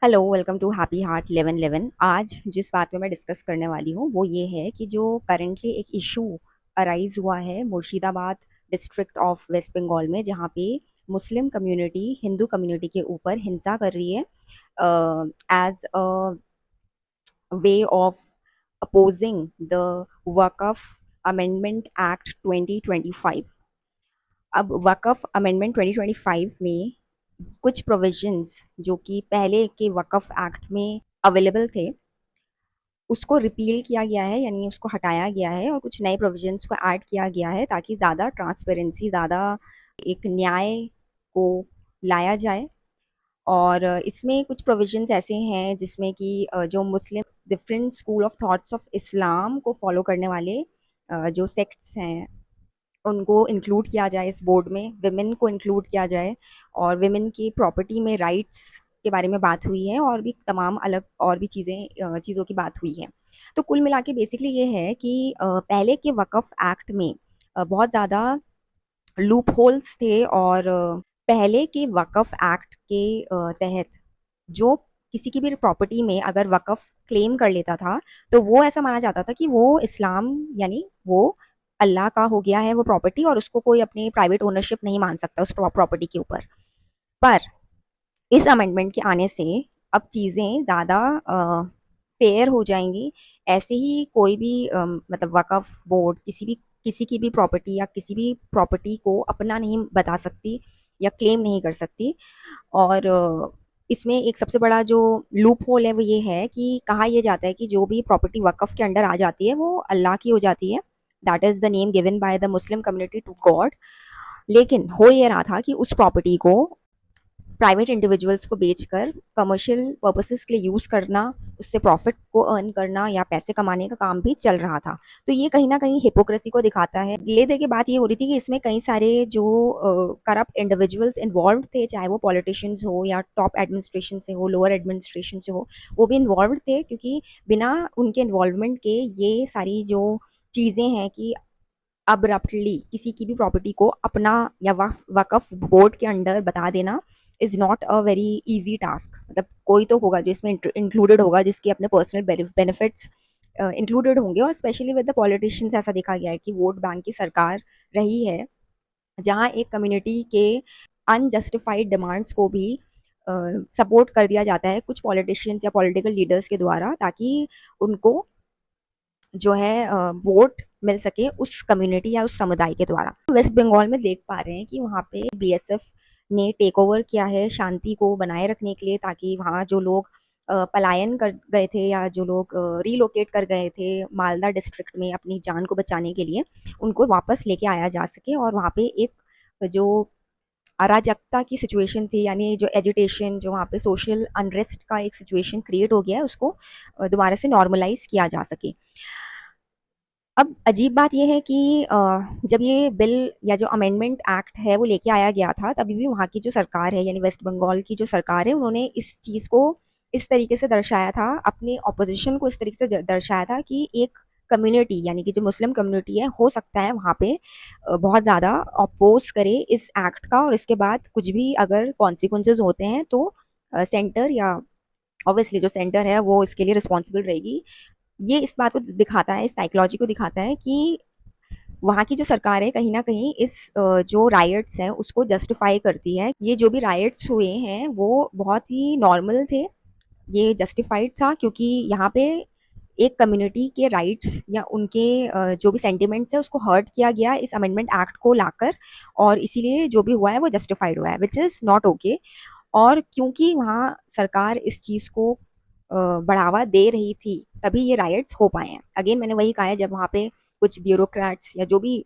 Hello, welcome to happy heart 1111। आज जिस बात पे मैं डिस्कस करने वाली हूँ वो ये है कि जो करंटली एक इशू अराइज हुआ है Murshidabad district of West Bengal में, जहाँ पे मुस्लिम कम्युनिटी हिंदू कम्युनिटी के ऊपर हिंसा कर रही है as a way of opposing the Waqf Amendment Act 2025। अब वकफ अमेंडमेंट 2025 में कुछ प्रोविजंस जो कि पहले के वकफ एक्ट में अवेलेबल थे उसको रिपील किया गया है, यानी उसको हटाया गया है और कुछ नए प्रोविजंस को ऐड किया गया है ताकि ज़्यादा ट्रांसपेरेंसी, ज़्यादा एक न्याय को लाया जाए। और इसमें कुछ प्रोविजंस ऐसे हैं जिसमें कि जो Muslim different school of thoughts of Islam को फॉलो करने वाले जो सेक्ट्स हैं उनको इंक्लूड किया जाए इस बोर्ड में, विमेन को इंक्लूड किया जाए और विमेन की प्रॉपर्टी में राइट्स के बारे में बात हुई है और भी तमाम अलग और भी चीज़ों की बात हुई है। तो कुल मिला के बेसिकली ये है कि पहले के वक़फ़ एक्ट में बहुत ज़्यादा लूप होल्स थे और पहले के वक़फ़ एक्ट के तहत जो किसी की भी प्रॉपर्टी में अगर वक़फ़ क्लेम कर लेता था, तो वो ऐसा माना जाता था कि वो इस्लाम, यानी वो अल्लाह का हो गया है वो प्रॉपर्टी, और उसको कोई अपनी प्राइवेट ओनरशिप नहीं मान सकता उस प्रॉपर्टी के ऊपर। पर इस अमेंडमेंट के आने से अब चीज़ें ज़्यादा फेयर हो जाएंगी। ऐसे ही कोई भी मतलब वक़फ़ बोर्ड किसी की भी प्रॉपर्टी या किसी भी प्रॉपर्टी को अपना नहीं बता सकती या क्लेम नहीं कर सकती। और इसमें एक सबसे बड़ा जो लूप होल है वो ये है कि कहा यह जाता है कि जो भी प्रॉपर्टी वक़फ़ के अंडर आ जाती है वो अल्लाह की हो जाती है। That is the name given by the Muslim community to God. लेकिन हो ये रहा था कि उस प्रॉपर्टी को प्राइवेट इंडिविजुअल्स को बेचकर कमर्शियल पर्पसेस के लिए यूज़ करना, उससे प्रॉफिट को अर्न करना या पैसे कमाने का काम भी चल रहा था। तो ये कहीं न कहीं हिपोक्रेसी को दिखाता है। ले-दे के बात ये हो रही थी कि इसमें कई सारे जो करप्ट इंडिविजुअल्स इन्वॉल्व्ड थे, चाहे वो पॉलिटिशियंस हो या टॉप एडमिनिस्ट्रेशन से हो, लोअर एडमिनिस्ट्रेशन से हो, वो भी इन्वॉल्व्ड थे, क्योंकि बिना उनके इन्वॉल्वमेंट के ये सारी जो चीज़ें हैं कि अब्रप्टली किसी की भी प्रॉपर्टी को अपना या वक़फ़ बोर्ड के अंडर बता देना is not a very easy task. मतलब कोई तो होगा जो इसमें इंक्लूडेड होगा, जिसके अपने पर्सनल बेनिफिट्स इंक्लूडेड होंगे। और स्पेशली विद द पॉलिटिशियंस ऐसा देखा गया है कि वोट बैंक की सरकार रही है, जहाँ एक कम्युनिटी के अनजस्टिफाइड डिमांड्स को भी सपोर्ट कर दिया जाता है कुछ पॉलिटिशियंस या पॉलिटिकल लीडर्स के द्वारा, ताकि उनको जो है वोट मिल सके उस कम्युनिटी या उस समुदाय के द्वारा। वेस्ट बंगाल में देख पा रहे हैं कि वहाँ पे बीएसएफ ने टेक ओवर किया है शांति को बनाए रखने के लिए, ताकि वहाँ जो लोग पलायन कर गए थे या जो लोग रीलोकेट कर गए थे मालदा डिस्ट्रिक्ट में अपनी जान को बचाने के लिए, उनको वापस लेके आया जा सके। और वहाँ पे एक जो अराजकता की सिचुएशन थी, यानी जो एजिटेशन, जो वहाँ पे सोशल अनरेस्ट का एक सिचुएशन क्रिएट हो गया है, उसको दोबारा से नॉर्मलाइज किया जा सके। अब अजीब बात ये है कि जब ये बिल या जो अमेंडमेंट एक्ट है वो लेके आया गया था, तभी भी वहाँ की जो सरकार है, यानी वेस्ट बंगाल की जो सरकार है, उन्होंने इस चीज़ को इस तरीके से दर्शाया था, अपने ऑपोजिशन को इस तरीके से दर्शाया था कि एक कम्युनिटी, यानी कि जो मुस्लिम कम्युनिटी है, हो सकता है वहाँ पे बहुत ज़्यादा अपोज करे इस एक्ट का, और इसके बाद कुछ भी अगर कॉन्सिक्वेंसेज होते हैं तो सेंटर या ऑब्वियसली जो सेंटर है वो इसके लिए रिस्पॉन्सिबल रहेगी। ये इस बात को दिखाता है, इस साइकोलॉजी को दिखाता है कि वहाँ की जो सरकार है कहीं न कहीं इस जो रायट्स हैं उसको जस्टिफ़ाई करती है। ये जो भी रायट्स हुए हैं वो बहुत ही नॉर्मल थे। ये जस्टिफ़ाइड था, क्योंकि यहाँ पे एक कम्युनिटी के राइट्स या उनके जो भी सेंटिमेंट्स हैं उसको हर्ट किया गया इस अमेंडमेंट एक्ट को लाकर, और इसीलिए जो भी हुआ है वो जस्टिफ़ाइड हुआ है, व्हिच इज़ नॉट ओके। और क्योंकि वहाँ सरकार इस चीज़ को बढ़ावा दे रही थी, तभी ये राइट्स हो पाए हैं। अगेन मैंने वही कहा है, जब वहाँ पे कुछ ब्यूरोक्रेट्स या जो भी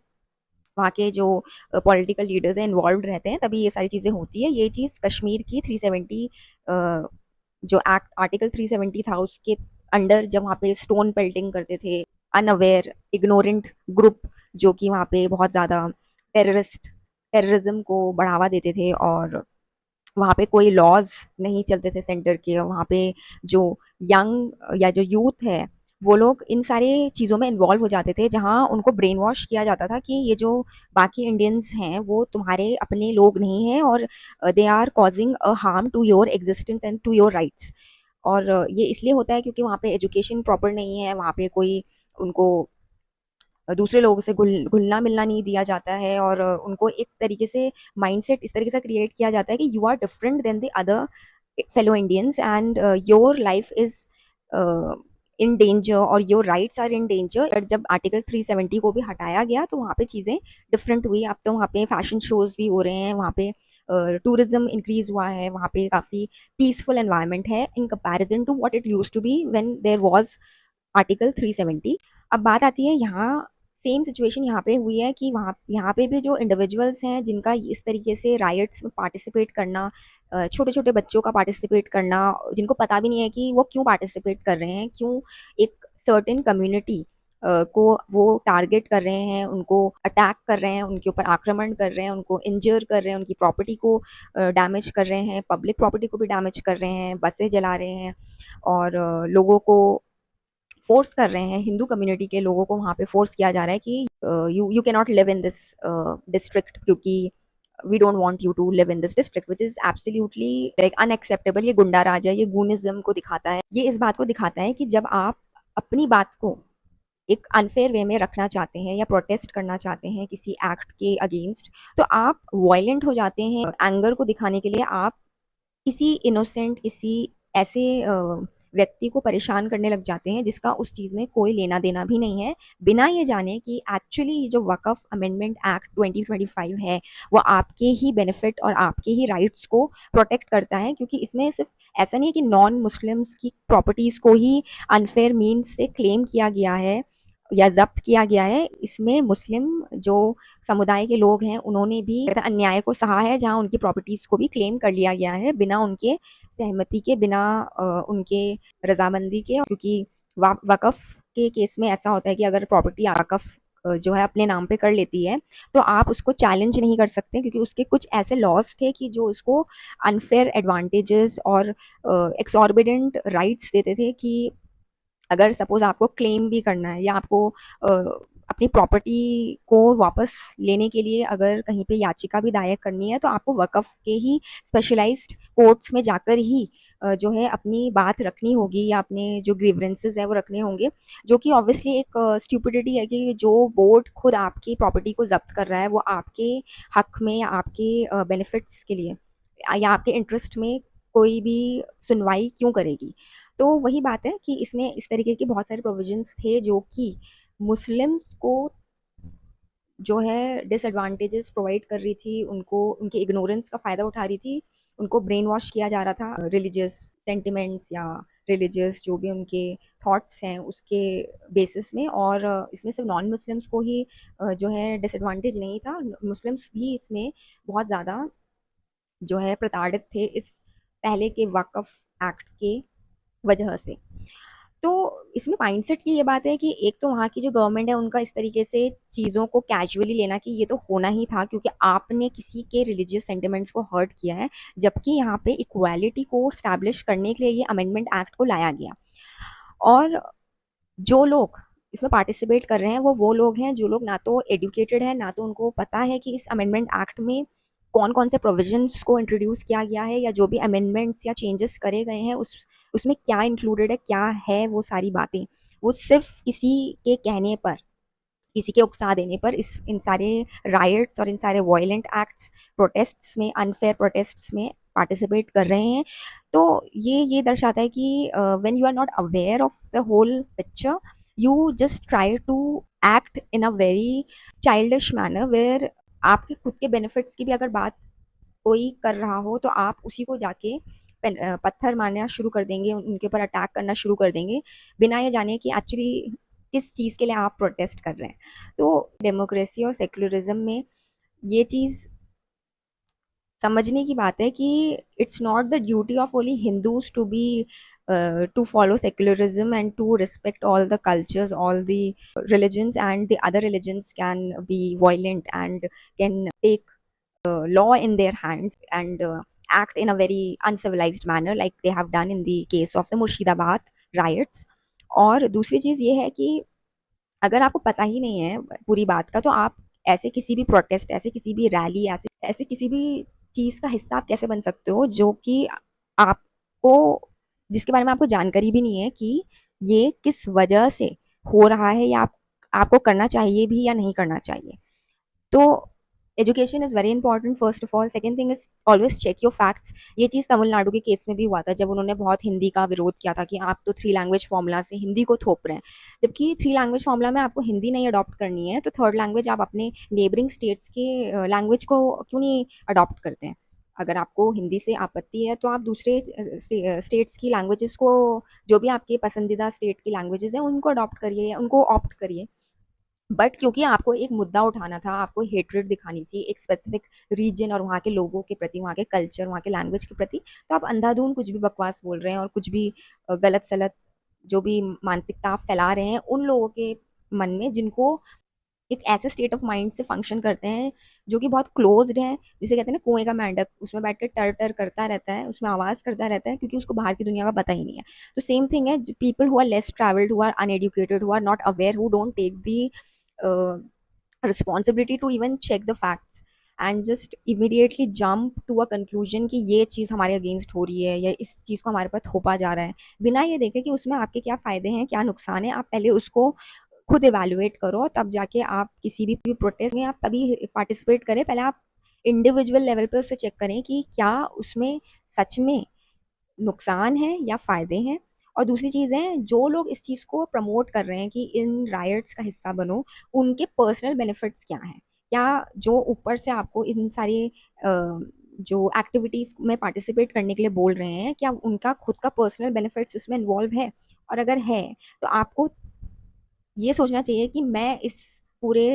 वहाँ के जो पॉलिटिकल लीडर्स हैं इन्वॉल्व्ड रहते हैं, तभी ये सारी चीज़ें होती है। ये चीज़ कश्मीर की 370 जो एक्ट आर्टिकल 370 था उसके अंडर, जब वहाँ पे स्टोन पेल्टिंग करते थे अनअवेयर इग्नोरेंट ग्रुप, जो कि वहाँ पे बहुत ज़्यादा टेररिज्म को बढ़ावा देते थे, और वहाँ पे कोई लॉज नहीं चलते थे सेंटर के। वहाँ पे जो यंग या जो यूथ है वो लोग इन सारे चीज़ों में इन्वॉल्व हो जाते थे, जहाँ उनको ब्रेन वॉश किया जाता था कि ये जो बाकी इंडियंस हैं वो तुम्हारे अपने लोग नहीं हैं, और they are causing a harm to your existence and to your rights. और ये इसलिए होता है क्योंकि वहाँ पे एजुकेशन प्रॉपर नहीं है, वहाँ पे कोई उनको दूसरे लोगों से घुलना मिलना नहीं दिया जाता है, और उनको एक तरीके से माइंडसेट इस तरीके से क्रिएट किया जाता है कि you are different than the other fellow Indians, and your life is in danger और your rights are in danger. But जब आर्टिकल 370 को भी हटाया गया तो वहाँ पे चीज़ें डिफरेंट हुई। अब तो वहाँ पे फैशन शोज भी हो रहे हैं, वहाँ पे टूरिज्म इंक्रीज हुआ है, वहाँ पे काफ़ी पीसफुल एनवायरनमेंट है in comparison to what it used to be when there was Article 370। अब बात आती है यहाँ, सेम सिचुएशन यहाँ पे हुई है कि वहाँ यहाँ पे भी जो इंडिविजुअल्स हैं जिनका इस तरीके से राइट्स में पार्टिसिपेट करना, छोटे छोटे बच्चों का पार्टिसिपेट करना, जिनको पता भी नहीं है कि वो क्यों पार्टिसिपेट कर रहे हैं, क्यों एक सर्टेन कम्युनिटी को वो टारगेट कर रहे हैं, उनको अटैक कर रहे हैं, उनके ऊपर आक्रमण कर रहे हैं, उनको इंजर कर रहे हैं, उनकी प्रॉपर्टी को डैमेज कर रहे हैं, पब्लिक प्रॉपर्टी को भी डैमेज कर रहे हैं, बसें जला रहे हैं, और लोगों को फोर्स कर रहे हैं, हिंदू कम्युनिटी के लोगों को वहाँ पे फोर्स किया जा रहा है कि you you can not live in this district, क्योंकि we don't want you to live in this district, which is absolutely like unacceptable. ये गुंडा राज है, ये गूनिज्म को दिखाता है, ये इस बात को दिखाता है कि जब आप अपनी बात को एक अनफेयर वे में रखना चाहते हैं या प्रोटेस्ट करना चाहते हैं किसी एक्ट के अगेंस्ट, तो आप वायलेंट हो जाते हैं। एंगर को दिखाने के लिए आप किसी इनोसेंट, किसी ऐसे व्यक्ति को परेशान करने लग जाते हैं जिसका उस चीज़ में कोई लेना देना भी नहीं है, बिना ये जाने कि एक्चुअली ये जो वक़्फ़ अमेंडमेंट एक्ट 2025 है, वो आपके ही बेनिफिट और आपके ही राइट्स को प्रोटेक्ट करता है। क्योंकि इसमें सिर्फ ऐसा नहीं है कि नॉन मुस्लिम्स की प्रॉपर्टीज़ को ही अनफेयर मीन्स से क्लेम किया गया है या ज़ब्त किया गया है, इसमें मुस्लिम जो समुदाय के लोग हैं उन्होंने भी अन्याय को सहा है, जहां उनकी प्रॉपर्टीज को भी क्लेम कर लिया गया है बिना उनके सहमति के, बिना उनके रजामंदी के। क्योंकि वक़्फ़ के केस में ऐसा होता है कि अगर प्रॉपर्टी वक़्फ़ जो है अपने नाम पे कर लेती है तो आप उसको चैलेंज नहीं कर सकते, क्योंकि उसके कुछ ऐसे लॉज थे कि जो उसको अनफेयर एडवांटेजेस और एक्सॉर्बिडेंट राइट्स देते थे कि अगर सपोज आपको क्लेम भी करना है या आपको अपनी प्रॉपर्टी को वापस लेने के लिए अगर कहीं पे याचिका भी दायर करनी है, तो आपको वक़्फ़ के ही स्पेशलाइज्ड कोर्ट्स में जाकर ही जो है अपनी बात रखनी होगी या अपने जो ग्रीवेंसेस है वो रखने होंगे। जो कि ऑब्वियसली एक स्टुपिडिटी है कि जो बोर्ड खुद आपकी प्रॉपर्टी को ज़ब्त कर रहा है वो आपके हक में या आपके बेनिफिट्स के लिए या आपके इंटरेस्ट में कोई भी सुनवाई क्यों करेगी। तो वही बात है कि इसमें इस तरीके के बहुत सारे प्रोविजंस थे जो कि मुस्लिम्स को जो है डिसएडवांटेजेस प्रोवाइड कर रही थी, उनको उनके इग्नोरेंस का फ़ायदा उठा रही थी, उनको ब्रेन वॉश किया जा रहा था रिलीजियस सेंटिमेंट्स या रिलीजियस जो भी उनके थॉट्स हैं उसके बेसिस में। और इसमें सिर्फ नॉन मुस्लिम्स को ही जो है डिसएडवांटेज नहीं था, मुस्लिम्स भी इसमें बहुत ज़्यादा जो है प्रताड़ित थे इस पहले के वक़्फ़ एक्ट के वजह से। तो इसमें माइंडसेट की ये बात है कि एक तो वहाँ की जो गवर्नमेंट है उनका इस तरीके से चीज़ों को कैजुअली लेना कि ये तो होना ही था क्योंकि आपने किसी के रिलीजियस सेंटिमेंट्स को हर्ट किया है, जबकि यहाँ पे इक्वालिटी को स्टैब्लिश करने के लिए ये अमेंडमेंट एक्ट को लाया गया। और जो लोग इसमें पार्टिसिपेट कर रहे हैं वो लोग हैं जो लोग ना तो एजुकेटेड है, ना तो उनको पता है कि इस अमेंडमेंट एक्ट में कौन-कौन से प्रोविजंस को इंट्रोड्यूस किया गया है या जो भी अमेंडमेंट्स या चेंजेस करे गए हैं उसमें क्या इंक्लूडेड है, क्या है वो सारी बातें। वो सिर्फ़ किसी के कहने पर, किसी के उकसा देने पर इस इन सारे रायट्स और इन सारे वायलेंट एक्ट्स, प्रोटेस्ट्स में, अनफेयर प्रोटेस्ट्स में पार्टिसिपेट कर रहे हैं। तो ये दर्शाता है कि when you are not aware of the whole picture, you just try to act in a very childish manner where आपके खुद के बेनिफिट्स की भी अगर बात कोई कर रहा हो तो आप उसी को जाके पत्थर मारना शुरू कर देंगे, उनके ऊपर अटैक करना शुरू कर देंगे, बिना ये जाने कि एक्चुअली किस चीज़ के लिए आप प्रोटेस्ट कर रहे हैं। तो डेमोक्रेसी और सेक्युलरिज्म में ये चीज़ समझने की बात है कि it's not the duty of only Hindus to be to follow secularism and to respect all the cultures, all the religions, and the other religions can be violent and can take law in their hands and act in a very uncivilized manner like they have done in the case of the Murshidabad riots, और दूसरी चीज़ ये है कि अगर आपको पता ही नहीं है पूरी बात का, तो आप ऐसे किसी भी प्रोटेस्ट, ऐसे किसी भी रैली, ऐसे ऐसे किसी भी चीज़ का हिस्सा आप कैसे बन सकते हो जो कि आपको जिसके बारे में आपको जानकारी भी नहीं है कि ये किस वजह से हो रहा है, या आपको करना चाहिए भी या नहीं करना चाहिए। तो education is very important first of all. Second thing is always check your facts. ये चीज़ तमिलनाडु के केस में भी हुआ था, जब उन्होंने बहुत हिंदी का विरोध किया था कि आप तो थ्री लैंग्वेज फॉर्मूला से हिंदी को थोप रहे हैं। जबकि थ्री लैंग्वेज फॉर्मूला में आपको हिंदी नहीं अडॉप्ट करनी है, तो थर्ड लैंग्वेज आप अपने नेबरिंग स्टेट्स के लैंग्वेज को क्यों नहीं अडॉप्ट करते हैं? अगर आपको हिंदी से आपत्ति है, तो आप दूसरे स्टेट्स की लैंग्वेजेस को, जो भी आपके पसंदीदा स्टेट की लैंग्वेजेस हैं, उनको अडॉप्ट करिए या उनको ऑप्ट करिए। बट क्योंकि आपको एक मुद्दा उठाना था, आपको हेट्रेड दिखानी थी एक स्पेसिफिक रीजन और वहाँ के लोगों के प्रति, वहाँ के कल्चर, वहाँ के लैंग्वेज के प्रति, तो आप अंधाधुंध कुछ भी बकवास बोल रहे हैं और कुछ भी गलत सलत जो भी मानसिकता आप फैला रहे हैं उन लोगों के मन में, जिनको एक ऐसे स्टेट ऑफ माइंड से फंक्शन करते हैं जो कि बहुत क्लोज्ड है, जिसे कहते हैं ना कुएं का मेंढक, उसमें बैठ के टर टर करता रहता है, उसमें आवाज करता रहता है, क्योंकि उसको बाहर की दुनिया का पता ही नहीं है। तो सेम थिंग है, people who are less travelled, who are uneducated, who are not aware, who don't take the responsibility to even check the facts and just immediately jump to a conclusion कि ये चीज़ हमारे against हो रही है या इस चीज़ को हमारे पर थोपा जा रहा है, बिना ये देखे कि उसमें आपके क्या फ़ायदे हैं, क्या नुकसान है। आप पहले उसको खुद इवैल्यूएट करो, तब जाके आप किसी भी प्रोटेस्ट में आप तभी पार्टिसिपेट करें। पहले आप इंडिविजुअल लेवल पे उससे चेक करें कि क्या उसमें सच में नुकसान है या फ़ायदे हैं। और दूसरी चीज़ है, जो लोग इस चीज़ को प्रमोट कर रहे हैं कि इन राइट्स का हिस्सा बनो, उनके पर्सनल बेनिफिट्स क्या हैं? क्या जो ऊपर से आपको इन सारी जो एक्टिविटीज़ में पार्टिसिपेट करने के लिए बोल रहे हैं, क्या उनका खुद का पर्सनल बेनिफिट्स उसमें इन्वॉल्व है? और अगर है, तो आपको ये सोचना चाहिए कि मैं इस पूरे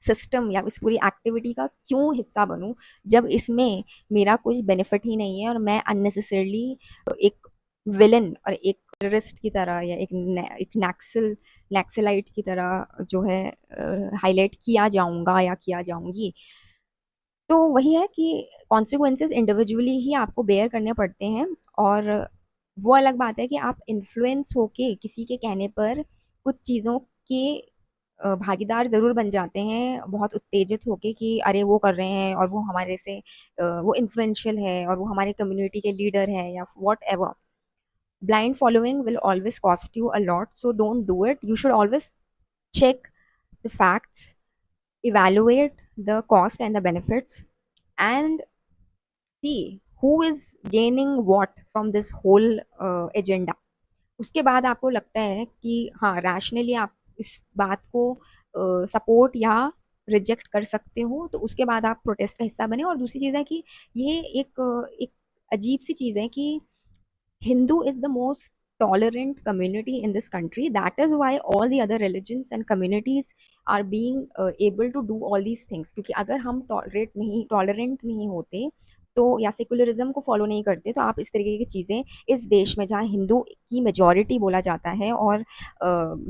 सिस्टम या इस पूरी एक्टिविटी का क्यों हिस्सा बनूं, जब इसमें मेरा कुछ बेनिफिट ही नहीं है और मैं अननेसेसरली एक विलन और एक टेररिस्ट की तरह या एक नक्सलाइट की तरह जो है हाईलाइट किया जाऊंगा या किया जाऊंगी। तो वही है कि कॉन्सिक्वेंसेस इंडिविजुअली ही आपको बेयर करने पड़ते हैं। और वो अलग बात है कि आप इन्फ्लुएंस होके किसी के कहने पर कुछ चीज़ों के भागीदार ज़रूर बन जाते हैं, बहुत उत्तेजित होके कि अरे वो कर रहे हैं और वो हमारे से वो इन्फ्लुएंशियल है और वो हमारे कम्युनिटी के लीडर है या whatever. Blind following will always cost you a lot, so don't do it. You should always check the facts, evaluate the cost and the benefits, and see who is gaining what from this whole agenda. उसके बाद आपको लगता है कि हाँ, rationally आप इस बात को सपोर्ट या रिजेक्ट कर सकते हो, तो उसके बाद आप प्रोटेस्ट का हिस्सा बने। और दूसरी चीज़ है कि ये एक अजीब सी चीज़ है कि Hindu is the most tolerant community in this country. That is why all the other religions and communities are being able to do all these things. क्योंकि अगर हम टॉलरेंट नहीं होते, तो या सेकुलरिज्म को फॉलो नहीं करते, तो आप इस तरीके की चीज़ें इस देश में, जहाँ हिंदू की मेजॉरिटी बोला जाता है और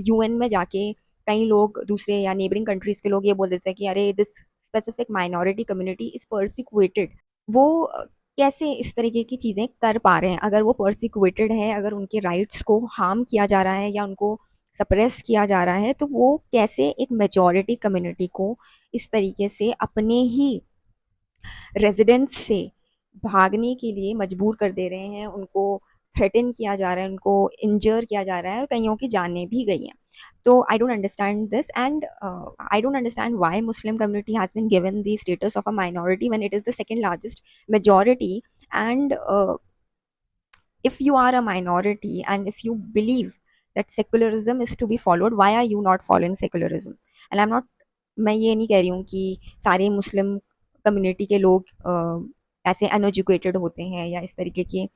यूएन में जाके कई लोग दूसरे या नेबरिंग कंट्रीज के लोग ये बोल देते हैं कि अरे this specific minority community is persecuted, वो कैसे इस तरीके की चीज़ें कर पा रहे हैं? अगर वो पर्सिक्यूटेड है, अगर उनके राइट्स को हार्म किया जा रहा है या उनको सप्रेस किया जा रहा है, तो वो कैसे एक मेजॉरिटी कम्युनिटी को इस तरीके से अपने ही रेजिडेंस से भागने के लिए मजबूर कर दे रहे हैं, उनको थ्रेटन किया जा रहा है, उनको इंजर किया जा रहा है और कईयों की जानें भी गई हैं। तो I don't understand this, and I don't understand why Muslim community has been given the status of a minority when it is the second largest majority. And if you are a minority and if you believe that secularism is to be followed, why are you not following secularism? And I'm not, मैं ये नहीं कह रही हूँ कि सारे Muslim community के लोग ऐसे अनएजुकेटेड होते हैं या इस तरीके के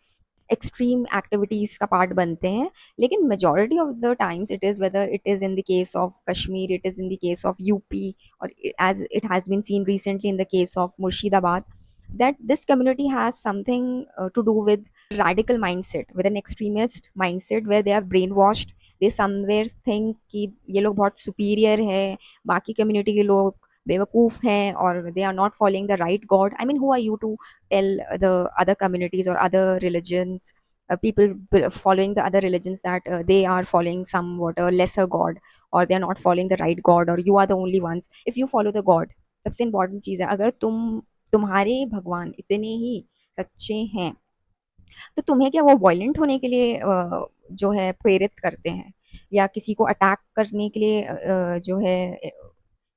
एक्सट्रीम एक्टिविटीज़ का पार्ट बनते हैं, लेकिन majority of the times it is, whether it is in the case of Kashmir, it is in the case of UP, और as it has been seen recently in the case of Murshidabad, that this community has something to do with radical mindset, with an extremist mindset where they are brainwashed. They somewhere think कि ये लोग बहुत superior है, बाकी community के लोग बेवकूफ़ हैं और they are not following the right God. I mean, who are you to tell the other communities or other religions people following the other religions, that they are following somewhat a lesser god, or they are not following the right god, or you are the only ones. If you follow the god, सबसे important चीज है, अगर तुम्हारे भगवान इतने ही सच्चे हैं, तो तुम्हें क्या वो वायलेंट होने के लिए जो है प्रेरित करते हैं, या किसी को अटैक करने के लिए जो है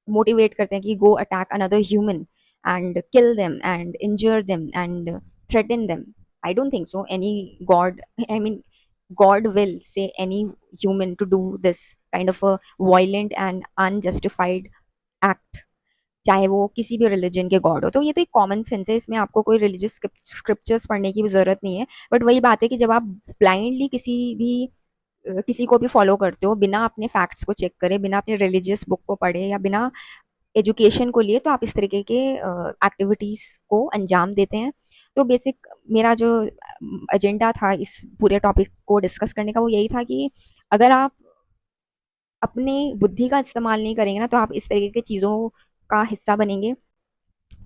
मोटिवेट करते हैं कि go attack another human and kill them and injure them and threaten them? I don't think so. Any god, I mean, God will say any human to do this kind of a violent and unjustified act, चाहे वो किसी भी religion के God हो। तो ये तो एक कॉमन सेंस है, इसमें आपको कोई रिलीजियस स्क्रिप्चर्स पढ़ने की भी जरूरत नहीं है। बट वही बात है कि जब आप ब्लाइंडली किसी को भी फॉलो करते हो, बिना अपने फैक्ट्स को चेक करे, बिना अपने रिलीजियस बुक को पढ़े, या बिना एजुकेशन को लिए, तो आप इस तरीके के एक्टिविटीज को अंजाम देते हैं। तो बेसिक मेरा जो एजेंडा था इस पूरे टॉपिक को डिस्कस करने का, वो यही था कि अगर आप अपने बुद्धि का इस्तेमाल नहीं करेंगे ना, तो आप इस तरीके की चीज़ों का हिस्सा बनेंगे,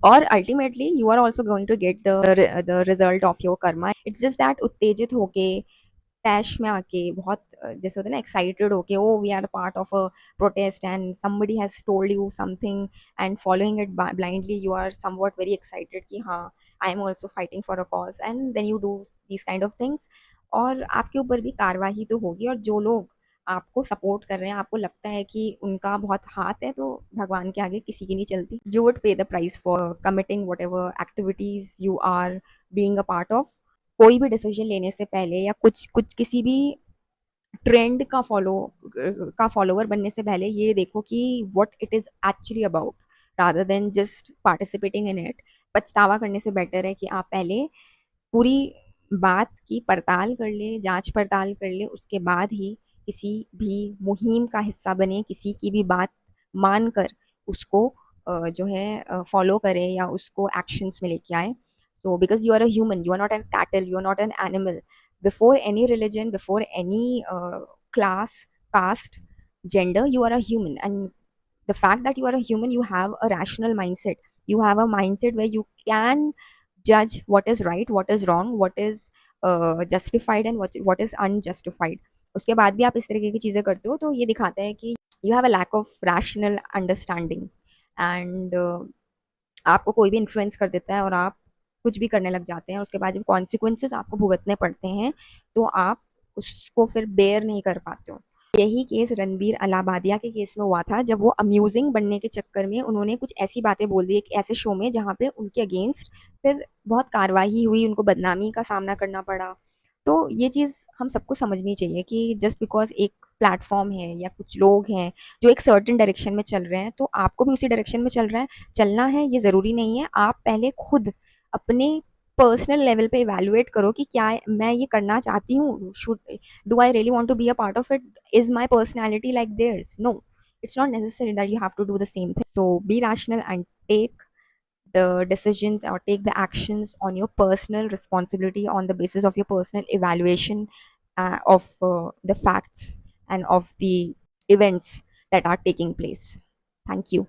और ultimately you are also going to get the result of your karma. It's just that उत्तेजित होके, टैश में आके, बहुत जैसे होता है ना, एक्साइटेड होके, oh we are part of a protest and somebody has told you something and following it blindly, you are somewhat very excited कि हाँ, I am also fighting for a cause, and then you do these kind of things, और आपके ऊपर भी कार्रवाई तो होगी। और जो लोग आपको सपोर्ट कर रहे हैं, आपको लगता है कि उनका बहुत हाथ है, तो भगवान के आगे किसी की नहीं चलती। You would pay the price for committing whatever activities you are being a part of. कोई भी डिसीजन लेने से पहले, या कुछ कुछ किसी भी ट्रेंड का फॉलोवर बनने से पहले, ये देखो कि what it is actually about, rather than just participating in it. पछतावा करने से बेटर है कि आप पहले पूरी बात की पड़ताल कर ले, जांच पड़ताल कर ले, उसके बाद ही किसी भी मुहिम का हिस्सा बने, किसी की भी बात मानकर उसको जो है फॉलो करे, या उसको एक्शंस में लेके आए। So because you are a human, you are not an cattle, you are not an animal. Before any religion, before any class, caste, gender, you are a human. And the fact that you are a human, you have a rational mindset. You have a mindset where you can judge what is right, what is wrong, what is justified, and what is unjustified. उसके बाद भी आप इस तरीके की चीज़ें करते हो, तो ये दिखाता है कि you have a lack of rational understanding, and आपको कोई भी इन्फ्लुएंस कर देता है, और आप कुछ भी करने लग जाते हैं। उसके बाद जब कॉन्सिक्वेंसेस आपको भुगतने पड़ते हैं, तो आप उसको फिर बेयर नहीं कर पाते हो। यही केस रणबीर अलाहाबादिया के केस में हुआ था, जब वो अम्यूजिंग बनने के चक्कर में उन्होंने कुछ ऐसी बातें बोल दी एक ऐसे शो में, जहाँ पे उनके अगेंस्ट फिर बहुत कार्रवाई हुई, उनको बदनामी का सामना करना पड़ा। तो ये चीज़ हम सबको समझनी चाहिए कि जस्ट बिकॉज एक प्लेटफॉर्म है, या कुछ लोग हैं जो एक सर्टेन डायरेक्शन में चल रहे हैं, तो आपको भी उसी डायरेक्शन में चलना है, ये ज़रूरी नहीं है। आप पहले खुद अपने पर्सनल लेवल पे इवैल्यूएट करो कि क्या मैं ये करना चाहती हूँ, should do I really want to be a part of it, is my personality like theirs? No, it's not necessary that you have to do the same thing. So be rational and take the decisions, or take the actions on your personal responsibility, on the basis of your personal evaluation of the facts and of the events that are taking place. Thank you.